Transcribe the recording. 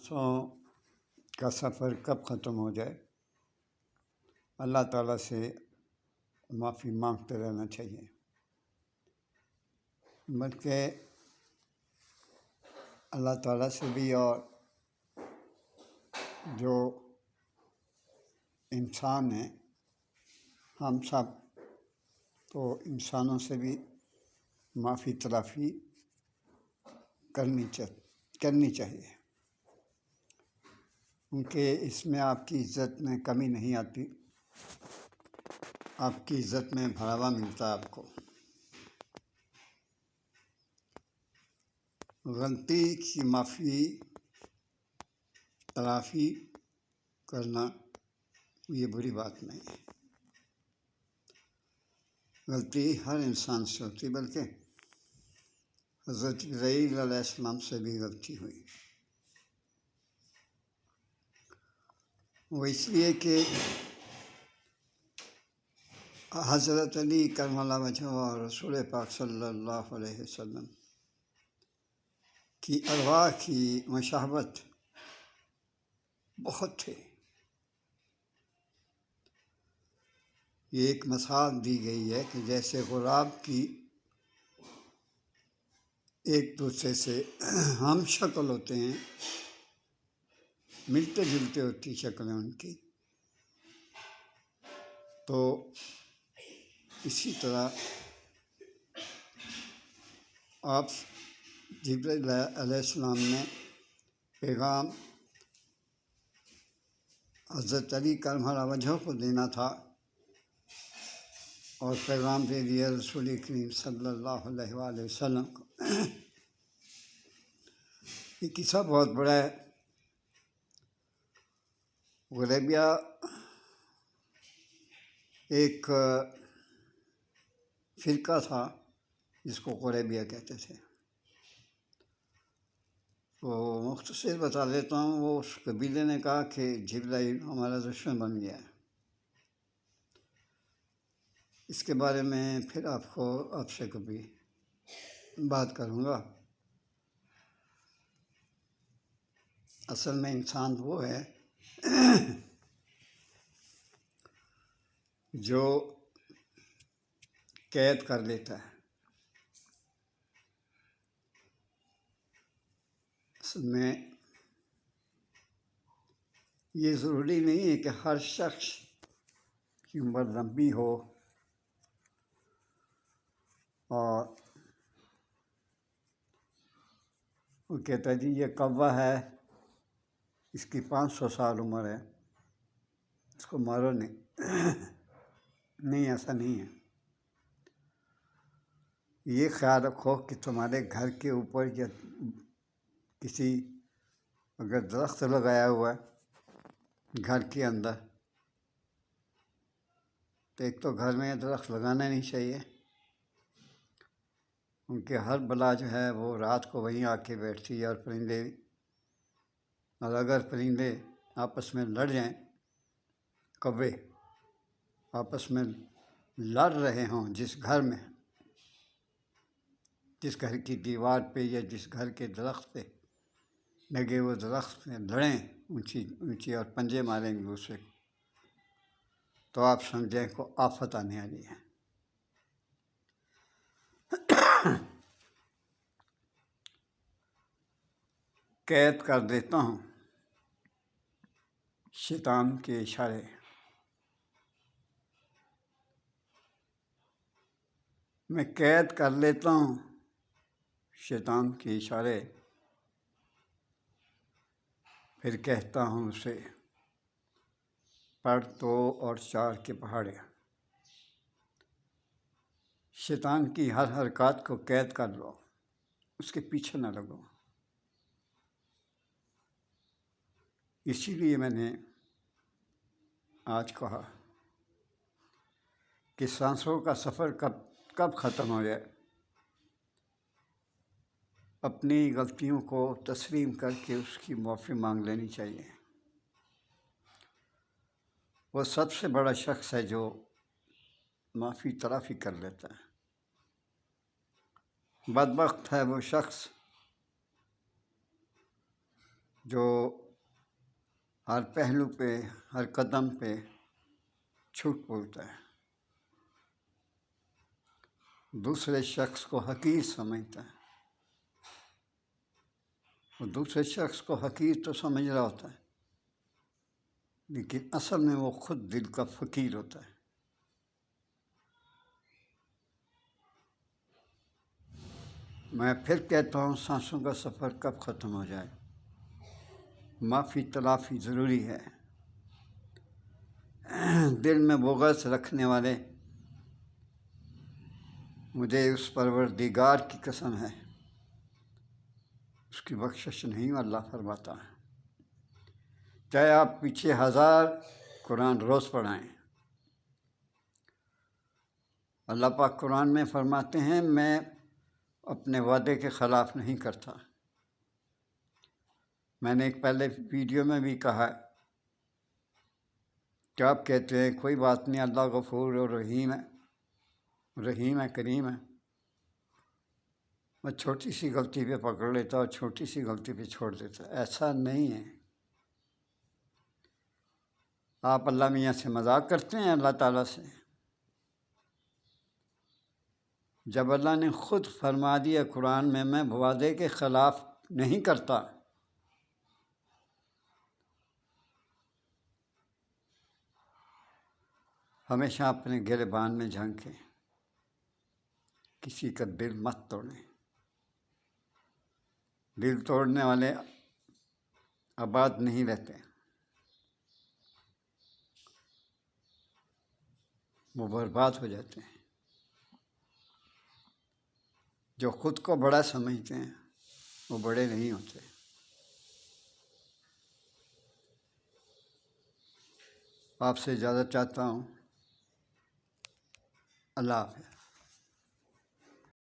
سو کا سفر کب ختم ہو جائے اللہ تعالیٰ سے معافی مانگتے رہنا چاہیے، بلکہ اللہ تعالیٰ سے بھی اور جو انسان ہیں ہم سب تو انسانوں سے بھی معافی تلافی کرنی چاہیے، کیونکہ اس میں آپ کی عزت میں کمی نہیں آتی، آپ کی عزت میں بڑھاوا ملتا ہے آپ کو۔ غلطی کی معافی تلافی کرنا یہ بری بات نہیں ہے، غلطی ہر انسان سے ہوتی، بلکہ حضرت جبرائیل علیہ السلام سے بھی غلطی ہوئی، وہ اس لیے کہ حضرت علی کرم اللہ وجہہ اور رسول پاک صلی اللہ علیہ وسلم کی ارواح کی مشابہت بہت تھے۔ یہ ایک مثال دی گئی ہے کہ جیسے غراب کی ایک دوسرے سے ہم شکل ہوتے ہیں، ملتے جلتے ہوتی شکلیں ان کی، تو اسی طرح آپ جبرائیل علیہ السلام نے پیغام حضرت علی کرم اللہ وجہہ کو دینا تھا، اور پیغام دے دیا رسول کریم صلی اللہ علیہ وآلہ وسلم کو۔ یہ قصہ بہت بڑا ہے۔ غریبیہ ایک فرقہ تھا جس کو غریبیہ کہتے تھے، تو مختصر بتا دیتا ہوں۔ وہ اس قبیلے نے کہا کہ جبرائیل ہمارا دشمن بن گیا ہے، اس کے بارے میں پھر آپ سے کبھی بات کروں گا۔ اصل میں انسان وہ ہے جو قید کر لیتا ہے۔ اصل میں یہ ضروری نہیں ہے کہ ہر شخص کی عمر لمبی ہو اور وہ کہتا ہے جی یہ کوّا ہے، اس کی 500 سال عمر ہے، اس کو مارو نہیں۔ نہیں، ایسا نہیں ہے۔ یہ خیال رکھو کہ تمہارے گھر کے اوپر یا کسی اگر درخت لگایا ہوا ہے گھر کے اندر، تو ایک تو گھر میں درخت لگانا نہیں چاہیے، کیونکہ ہر بلا جو ہے وہ رات کو وہیں آ کے بیٹھتی ہے، اور پرندے، اور اگر پرندے آپس میں لڑ جائیں، کوے آپس میں لڑ رہے ہوں جس گھر میں، جس گھر کی دیوار پہ یا جس گھر کے درخت پہ لگے وہ درخت میں لڑیں اونچی اور پنجے ماریں ایک دوسرے کو، تو آپ سمجھیں کو آفت آنے والی ہے۔ قید کر دیتا ہوں شیطان کے اشارے، میں قید کر لیتا ہوں شیطان کے اشارے، پھر کہتا ہوں اسے پڑھ 2 اور 4 کے پہاڑے۔ شیطان کی ہر حرکات کو قید کر لو، اس کے پیچھے نہ لگو۔ اسی لیے میں نے آج کہا کہ سانسوں کا سفر کب ختم ہو جائے، اپنی غلطیوں کو تسلیم کر کے اس کی معافی مانگ لینی چاہیے۔ وہ سب سے بڑا شخص ہے جو معافی تلافی کر لیتا ہے۔ بدبخت ہے وہ شخص جو ہر پہلو پہ، ہر قدم پہ جھوٹ بولتا ہے، دوسرے شخص کو حقیر سمجھتا ہے. وہ دوسرے شخص کو حقیر تو سمجھ رہا ہوتا ہے، لیکن اصل میں وہ خود دل کا فقیر ہوتا ہے. میں پھر کہتا ہوں، سانسوں کا سفر کب ختم ہو جائے. معافی تلافی ضروری ہے. دل میں بغض رکھنے والے، مجھے اس پروردگار کی قسم ہے، اس کی بخشش نہیں اللہ فرماتا ہے. چاہے آپ پیچھے 1000 قرآن روز پڑھائیں، اللہ پاک قرآن میں فرماتے ہیں میں اپنے وعدے کے خلاف نہیں کرتا. میں نے ایک پہلے ویڈیو میں بھی کہا کہ آپ کہتے ہیں کوئی بات نہیں، اللہ غفور اور رحیم ہے، کریم ہے. میں چھوٹی سی غلطی پہ پکڑ لیتا اور چھوٹی سی غلطی پہ چھوڑ دیتا. ایسا نہیں ہے. آپ اللہ میاں سے مذاق کرتے ہیں اللہ تعالیٰ سے. جب اللہ نے خود فرما دیا قرآن میں وعدے کے خلاف نہیں کرتا، ہمیشہ اپنے گریبان میں جھانکیں، کسی کا دل مت توڑیں. دل توڑنے والے آباد نہیں رہتے، وہ برباد ہو جاتے ہیں. جو خود کو بڑا سمجھتے ہیں وہ بڑے نہیں ہوتے. آپ سے اجازت چاہتا ہوں. اللہ حافظ.